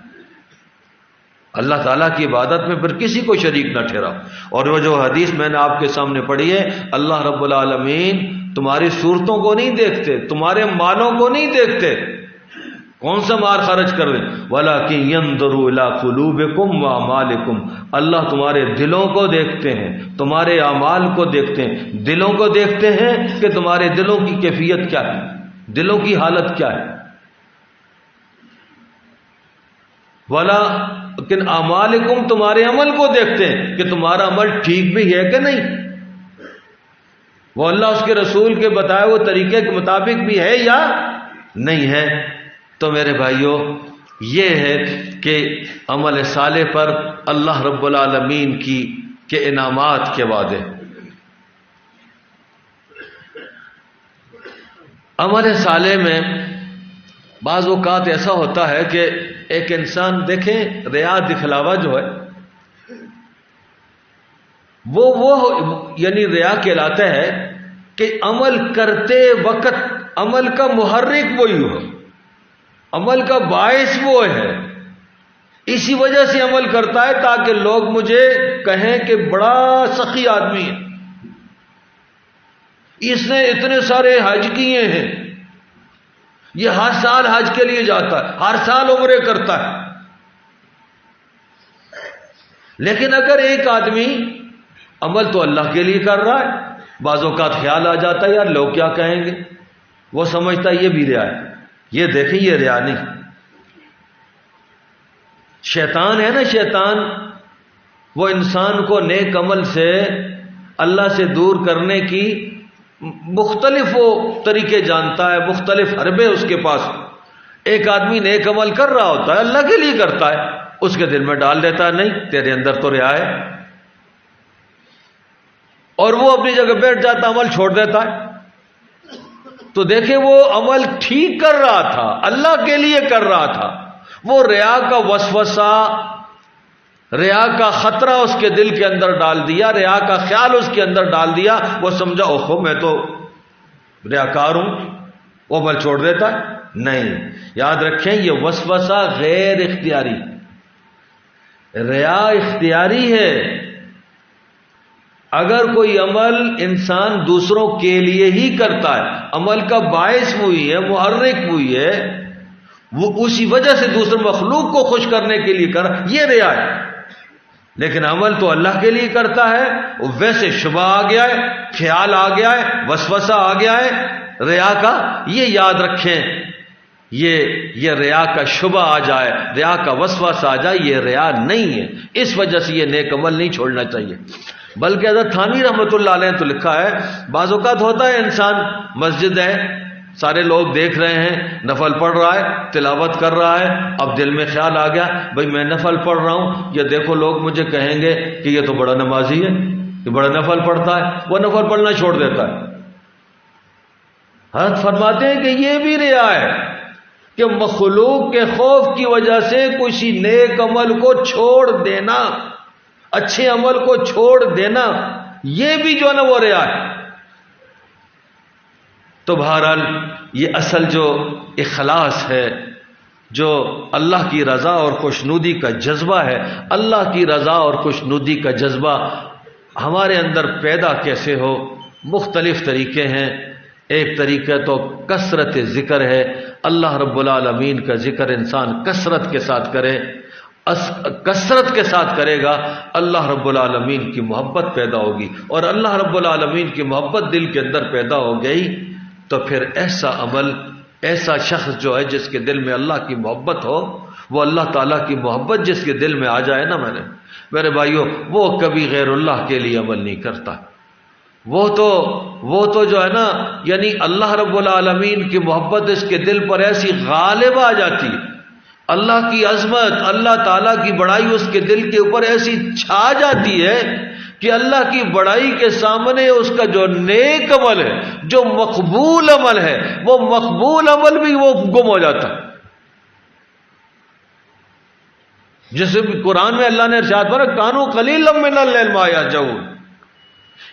اللہ تعالیٰ کی عبادت میں پھر کسی کو شریک نہ ٹھہراؤ۔ اور وہ جو حدیث میں نے آپ کے سامنے پڑھی ہے، اللہ رب العالمین تمہاری صورتوں کو نہیں دیکھتے، تمہارے مالوں کو نہیں دیکھتے، کون سا مال خرچ کر دیں، وَلَٰكِن يَنظُرُ إِلَىٰ قُلُوبِكُمْ وَأَعْمَالِكُمْ، اللہ تمہارے دلوں کو دیکھتے ہیں، تمہارے اعمال کو دیکھتے ہیں، دلوں کو دیکھتے ہیں کہ تمہارے دلوں کی کیفیت کیا ہے، دلوں کی حالت کیا ہے، وَلَٰكِنْ أَعْمَالِكُمْ تمہارے عمل کو دیکھتے ہیں کہ تمہارا عمل ٹھیک بھی ہے کہ نہیں، وہ اللہ اس کے رسول کے بتائے ہوئے طریقے کے مطابق بھی ہے یا نہیں ہے۔ تو میرے بھائیوں، یہ ہے کہ عمل صالح پر اللہ رب العالمین کے انعامات کے وعدے۔ عمل صالح میں بعض اوقات ایسا ہوتا ہے کہ ایک انسان، دیکھیں ریا دکھلاوا جو ہے، وہ یعنی ریا کہلاتا ہے کہ عمل کرتے وقت عمل کا محرک وہی ہو، عمل کا باعث وہ ہے، اسی وجہ سے عمل کرتا ہے تاکہ لوگ مجھے کہیں کہ بڑا سخی آدمی ہے، اس نے اتنے سارے حج کیے ہیں، یہ ہر سال حج کے لیے جاتا ہے، ہر سال عمرے کرتا ہے۔ لیکن اگر ایک آدمی عمل تو اللہ کے لیے کر رہا ہے، بعض اوقات خیال آ جاتا ہے یار لوگ کیا کہیں گے، وہ سمجھتا ہے یہ بھی ریا ہے، یہ دیکھیں یہ ریا نہیں، شیطان ہے نا، شیطان وہ انسان کو نیک عمل سے اللہ سے دور کرنے کی مختلف وہ طریقے جانتا ہے، مختلف حربے اس کے پاس۔ ایک آدمی نیک عمل کر رہا ہوتا ہے، اللہ کے لیے کرتا ہے، اس کے دل میں ڈال دیتا ہے نہیں تیرے اندر تو ریا ہے، اور وہ اپنی جگہ بیٹھ جاتا، عمل چھوڑ دیتا ہے۔ تو دیکھیں وہ عمل ٹھیک کر رہا تھا، اللہ کے لیے کر رہا تھا، وہ ریا کا وسوسہ، ریا کا خطرہ اس کے دل کے اندر ڈال دیا، ریا کا خیال اس کے اندر ڈال دیا، وہ سمجھا اوہو میں تو ریاکار ہوں، وہ عمل چھوڑ دیتا ہے۔ نہیں، یاد رکھیں یہ وسوسہ غیر اختیاری، ریا اختیاری ہے۔ اگر کوئی عمل انسان دوسروں کے لیے ہی کرتا ہے، عمل کا باعث وہی ہے، محرک وہی ہے، وہ اسی وجہ سے دوسرے مخلوق کو خوش کرنے کے لیے کر، یہ ریا ہے۔ لیکن عمل تو اللہ کے لیے کرتا ہے، ویسے شبہ آ گیا ہے، خیال آ گیا ہے، وسوسہ آ گیا ہے ریا کا، یہ یاد رکھیں، یہ ریا کا شبہ آ جائے، ریا کا وسوسہ آ جائے، یہ ریا نہیں ہے، اس وجہ سے یہ نیک عمل نہیں چھوڑنا چاہیے۔ بلکہ حضرت تھانوی رحمۃ اللہ علیہ نے تو لکھا ہے، بعض اوقات ہوتا ہے انسان مسجد ہے، سارے لوگ دیکھ رہے ہیں، نفل پڑھ رہا ہے، تلاوت کر رہا ہے، اب دل میں خیال آ گیا بھئی میں نفل پڑھ رہا ہوں، یہ دیکھو لوگ مجھے کہیں گے کہ یہ تو بڑا نمازی ہے، یہ بڑا نفل پڑھتا ہے، وہ نفل پڑھنا چھوڑ دیتا ہے۔ حضرت فرماتے ہیں کہ یہ بھی ریا ہے کہ مخلوق کے خوف کی وجہ سے کسی نیک عمل کو چھوڑ دینا، اچھے عمل کو چھوڑ دینا، یہ بھی جو ہے نا وہ ریا ہے۔ تو بہرحال یہ اصل جو اخلاص ہے، جو اللہ کی رضا اور خوشنودی کا جذبہ ہے، اللہ کی رضا اور خوشنودی کا جذبہ ہمارے اندر پیدا کیسے ہو؟ مختلف طریقے ہیں۔ ایک طریقہ تو کثرت ذکر ہے، اللہ رب العالمین کا ذکر انسان کثرت کے ساتھ کرے، کثرت کے ساتھ کرے گا، اللہ رب العالمین کی محبت پیدا ہوگی، اور اللہ رب العالمین کی محبت دل کے اندر پیدا ہو گئی تو پھر ایسا عمل، ایسا شخص جو ہے جس کے دل میں اللہ کی محبت ہو، وہ اللہ تعالیٰ کی محبت جس کے دل میں آ جائے نا، میرے بھائیوں، وہ کبھی غیر اللہ کے لیے عمل نہیں کرتا، وہ تو جو ہے نا، یعنی اللہ رب العالمین کی محبت اس کے دل پر ایسی غالب آ جاتی ہے، اللہ کی عظمت، اللہ تعالیٰ کی بڑائی اس کے دل کے اوپر ایسی چھا جاتی ہے کہ اللہ کی بڑائی کے سامنے اس کا جو نیک عمل ہے، جو مقبول عمل ہے، وہ مقبول عمل بھی وہ گم ہو جاتا ہے۔ جیسے قرآن میں اللہ نے ارشاد فرمایا کانوا قلیلا من اللیل ما یہجعون،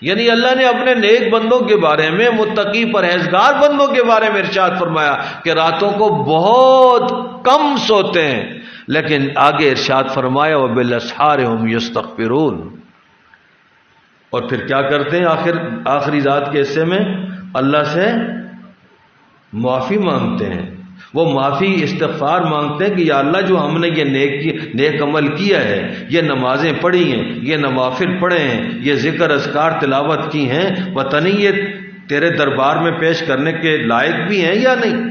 یعنی اللہ نے اپنے نیک بندوں کے بارے میں، متقی پرہیزگار بندوں کے بارے میں ارشاد فرمایا کہ راتوں کو بہت کم سوتے ہیں، لیکن آگے ارشاد فرمایا وبالاسحار هم یستغفرون، اور پھر کیا کرتے ہیں آخری رات کے حصے میں اللہ سے معافی مانگتے ہیں، وہ معافی استغفار مانگتے ہیں کہ یا اللہ جو ہم نے یہ نیک عمل کیا ہے، یہ نمازیں پڑھی ہیں، یہ نوافل پڑھے ہیں، یہ ذکر اذکار تلاوت کی ہیں، پتہ نہیں یہ تیرے دربار میں پیش کرنے کے لائق بھی ہیں یا نہیں۔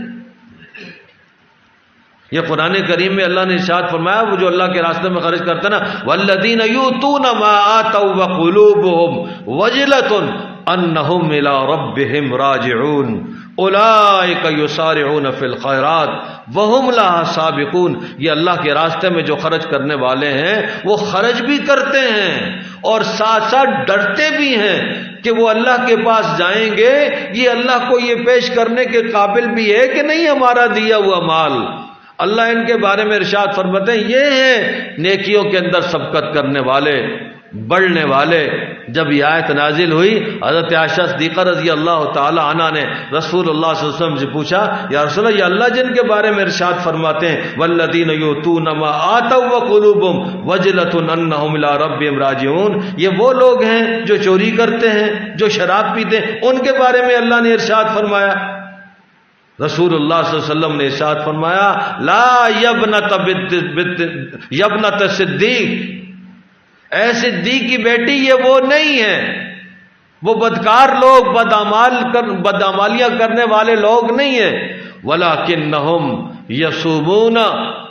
یہ قرآن کریم میں اللہ نے ارشاد فرمایا، وہ جو اللہ کے راستے میں خرچ کرتے نا، والذین یؤتون ما آتوا وقلوبهم وجلة انہم الی ربہم راجعون اولئک یسارعون فی الخیرات وہم لہا سابقون، یہ اللہ کے راستے میں جو خرچ کرنے والے ہیں وہ خرچ بھی کرتے ہیں اور ساتھ ساتھ ڈرتے بھی ہیں کہ وہ اللہ کے پاس جائیں گے، یہ اللہ کو یہ پیش کرنے کے قابل بھی ہے کہ نہیں ہمارا دیا ہوا مال۔ اللہ ان کے بارے میں ارشاد فرماتے ہیں یہ ہیں نیکیوں کے اندر سبقت کرنے والے، بڑھنے والے. جب یہ آیت نازل ہوئی حضرت عائشہ صدیقہ رضی اللہ تعالی عنہا نے رسول اللہ صلی اللہ علیہ وسلم سے پوچھا یا رسول اللہ، یہ اللہ جن کے بارے میں ارشاد فرماتے ہیں والذین یؤتون ما آتوا وقلوبهم وجلۃ انہم الی ربہم راجعون، یہ وہ لوگ ہیں جو چوری کرتے ہیں، جو شراب پیتے ہیں، ان کے بارے میں اللہ نے ارشاد فرمایا. رسول اللہ صلی اللہ علیہ وسلم نے ارشاد فرمایا لا یبنت صدیق، اے صدیق کی بیٹی یہ وہ نہیں ہے، وہ بدکار لوگ، بدعمالیاں کرنے والے لوگ نہیں ہیں. وَلَكِنَّهُمْ يَصُومُونَ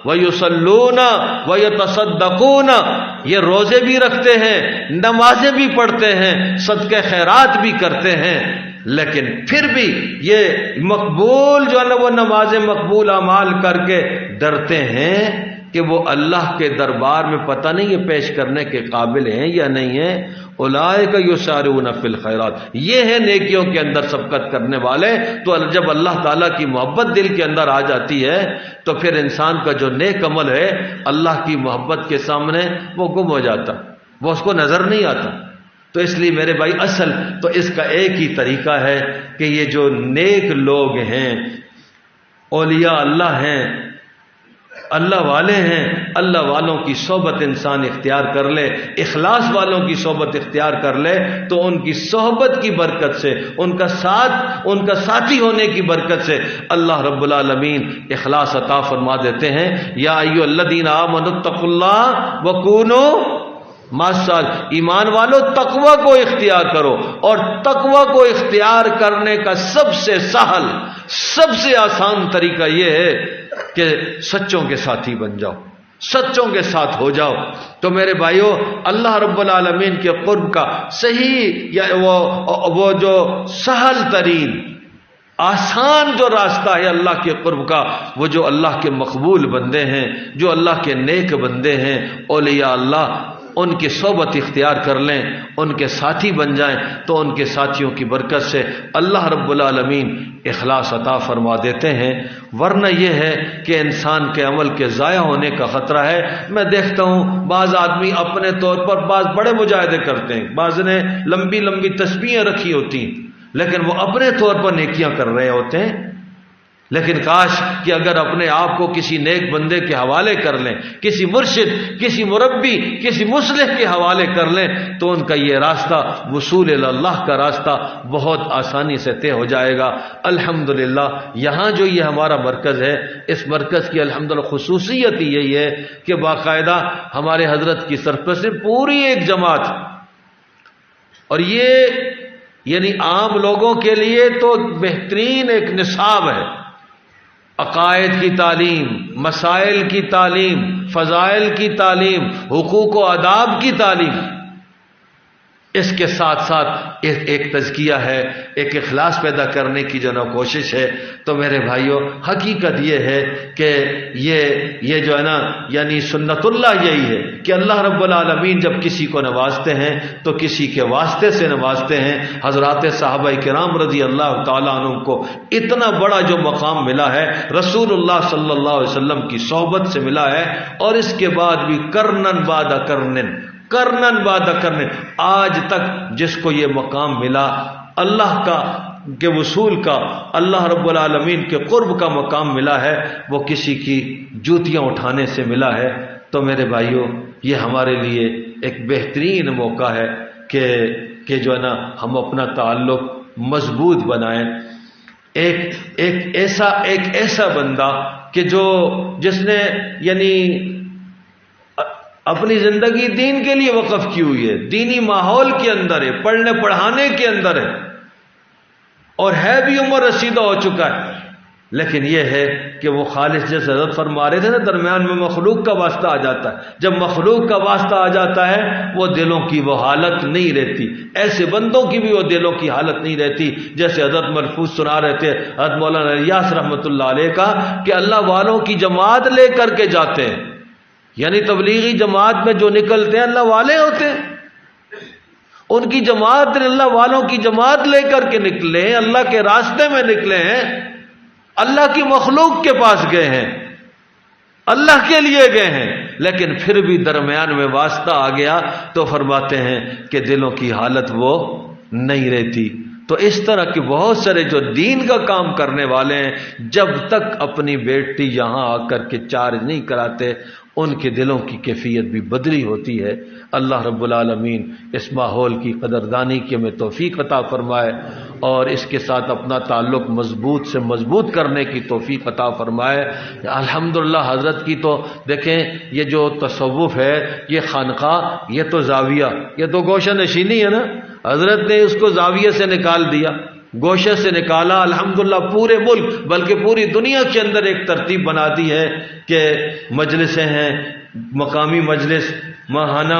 وَيُصَلُّونَ وَيَتَصَدَّقُونَ، یہ روزے بھی رکھتے ہیں، نمازیں بھی پڑھتے ہیں، صدقہ خیرات بھی کرتے ہیں، لیکن پھر بھی یہ مقبول جو ہے نا وہ نمازیں مقبول اعمال کر کے ڈرتے ہیں کہ وہ اللہ کے دربار میں پتہ نہیں یہ پیش کرنے کے قابل ہیں یا نہیں ہیں. اولئک یسارعون فی الخیرات، یہ ہیں نیکیوں کے اندر سبقت کرنے والے. تو جب اللہ تعالیٰ کی محبت دل کے اندر آ جاتی ہے تو پھر انسان کا جو نیک عمل ہے اللہ کی محبت کے سامنے وہ گم ہو جاتا، وہ اس کو نظر نہیں آتا. تو اس لیے میرے بھائی اصل تو اس کا ایک ہی طریقہ ہے کہ یہ جو نیک لوگ ہیں، اولیاء اللہ ہیں، اللہ والے ہیں، اللہ والوں کی صحبت انسان اختیار کر لے، اخلاص والوں کی صحبت اختیار کر لے تو ان کی صحبت کی برکت سے، ان کا ساتھ، ان کا ساتھی ہونے کی برکت سے اللہ رب العالمین اخلاص عطا فرما دیتے ہیں. یا ایھا الذین آمنوا اتقوا اللہ وکونوا مع الصادقین، ایمان والو تقوی کو اختیار کرو، اور تقوی کو اختیار کرنے کا سب سے سہل، سب سے آسان طریقہ یہ ہے کہ سچوں کے ساتھی بن جاؤ، سچوں کے ساتھ ہو جاؤ. تو میرے بھائیو اللہ رب العالمین کے قرب کا صحیح یا وہ جو سہل ترین آسان جو راستہ ہے اللہ کے قرب کا، وہ جو اللہ کے مقبول بندے ہیں، جو اللہ کے نیک بندے ہیں، اولیاء اللہ، ان کی صحبت اختیار کر لیں، ان کے ساتھی بن جائیں تو ان کے ساتھیوں کی برکت سے اللہ رب العالمین اخلاص عطا فرما دیتے ہیں. ورنہ یہ ہے کہ انسان کے عمل کے ضائع ہونے کا خطرہ ہے. میں دیکھتا ہوں بعض آدمی اپنے طور پر بعض بڑے مجاہدے کرتے ہیں، بعض نے لمبی لمبی تسبیحیں رکھی ہوتی ہیں، لیکن وہ اپنے طور پر نیکیاں کر رہے ہوتے ہیں. لیکن کاش کہ اگر اپنے آپ کو کسی نیک بندے کے حوالے کر لیں، کسی مرشد، کسی مربی، کسی مصلح کے حوالے کر لیں تو ان کا یہ راستہ، وصول اللہ کا راستہ بہت آسانی سے طے ہو جائے گا. الحمدللہ یہاں جو یہ ہمارا مرکز ہے، اس مرکز کی الحمدللہ خصوصیت یہی ہے کہ باقاعدہ ہمارے حضرت کی سرپرستی پوری ایک جماعت، اور یہ یعنی عام لوگوں کے لیے تو بہترین ایک نصاب ہے. عقائد کی تعلیم، مسائل کی تعلیم، فضائل کی تعلیم، حقوق و آداب کی تعلیم، اس کے ساتھ ساتھ ایک تزکیہ ہے، ایک اخلاص پیدا کرنے کی جو نا کوشش ہے. تو میرے بھائیوں حقیقت یہ ہے کہ یہ جو ہے نا یعنی سنت اللہ یہی ہے کہ اللہ رب العالمین جب کسی کو نوازتے ہیں تو کسی کے واسطے سے نوازتے ہیں. حضرات صحابہ کرام رضی اللہ تعالیٰ عنہ کو اتنا بڑا جو مقام ملا ہے رسول اللہ صلی اللہ علیہ وسلم کی صحبت سے ملا ہے، اور اس کے بعد بھی کرنن بعد کرنن، کرنن بعد کرنن، آج تک جس کو یہ مقام ملا اللہ کا کے وصول کا، اللہ رب العالمین کے قرب کا مقام ملا ہے، وہ کسی کی جوتیاں اٹھانے سے ملا ہے. تو میرے بھائیوں یہ ہمارے لیے ایک بہترین موقع ہے کہ جو ہے نا ہم اپنا تعلق مضبوط بنائیں. ایک ایسا بندہ کہ جس نے یعنی اپنی زندگی دین کے لیے وقف کی ہوئی ہے، دینی ماحول کے اندر ہے، پڑھنے پڑھانے کے اندر ہے، اور ہے بھی عمر رسیدہ ہو چکا ہے، لیکن یہ ہے کہ وہ خالص جیسے حضرت فرما رہے تھے نا درمیان میں مخلوق کا واسطہ آ جاتا ہے. جب مخلوق کا واسطہ آ جاتا ہے وہ دلوں کی وہ حالت نہیں رہتی، ایسے بندوں کی بھی وہ دلوں کی حالت نہیں رہتی. جیسے حضرت محفوظ سنا رہے تھے حضرت مولانا الیاس رحمۃ اللہ علیہ کا کہ اللہ والوں کی جماعت لے کر کے جاتے ہیں، یعنی تبلیغی جماعت میں جو نکلتے ہیں اللہ والے ہوتے ہیں، ان کی جماعت اللہ والوں کی جماعت لے کر کے نکلے ہیں، اللہ کے راستے میں نکلے ہیں، اللہ کی مخلوق کے پاس گئے ہیں. اللہ کے لیے گئے ہیں، لیکن پھر بھی درمیان میں واسطہ آ گیا تو فرماتے ہیں کہ دلوں کی حالت وہ نہیں رہتی۔ تو اس طرح کے بہت سارے جو دین کا کام کرنے والے ہیں، جب تک اپنی بیٹی یہاں آ کر کے چارج نہیں کراتے ان کے دلوں کی کیفیت بھی بدلی ہوتی ہے۔ اللہ رب العالمین اس ماحول کی قدردانی کی ہمیں توفیق عطا فرمائے اور اس کے ساتھ اپنا تعلق مضبوط سے مضبوط کرنے کی توفیق عطا فرمائے۔ الحمدللہ حضرت کی تو دیکھیں یہ جو تصوف ہے، یہ خانقاہ، یہ تو زاویہ، یہ تو گوشہ نشینی ہے نا، حضرت نے اس کو زاویہ سے نکال دیا، گوشہ سے نکالا۔ الحمدللہ پورے ملک بلکہ پوری دنیا کے اندر ایک ترتیب بنا دی ہے کہ مجلسیں ہیں، مقامی مجلس، ماہانہ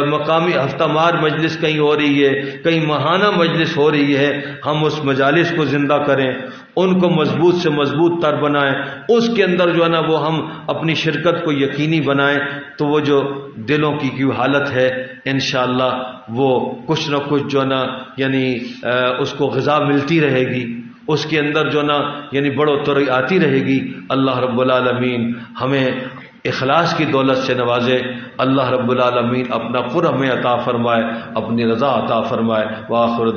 مقامی ہفتہ مار مجلس کہیں ہو رہی ہے، کہیں ماہانہ مجلس ہو رہی ہے، ہم اس مجالس کو زندہ کریں، ان کو مضبوط سے مضبوط تر بنائیں، اس کے اندر جو ہے نا وہ ہم اپنی شرکت کو یقینی بنائیں، تو وہ جو دلوں کی حالت ہے انشاءاللہ وہ کچھ نہ کچھ جو ہے نا یعنی اس کو غذا ملتی رہے گی، اس کے اندر جو نا یعنی بڑھوتری آتی رہے گی۔ اللہ رب العالمین ہمیں اخلاص کی دولت سے نوازے، اللہ رب العالمین اپنا قرب ہمیں عطا فرمائے، اپنی رضا عطا فرمائے۔ وآخر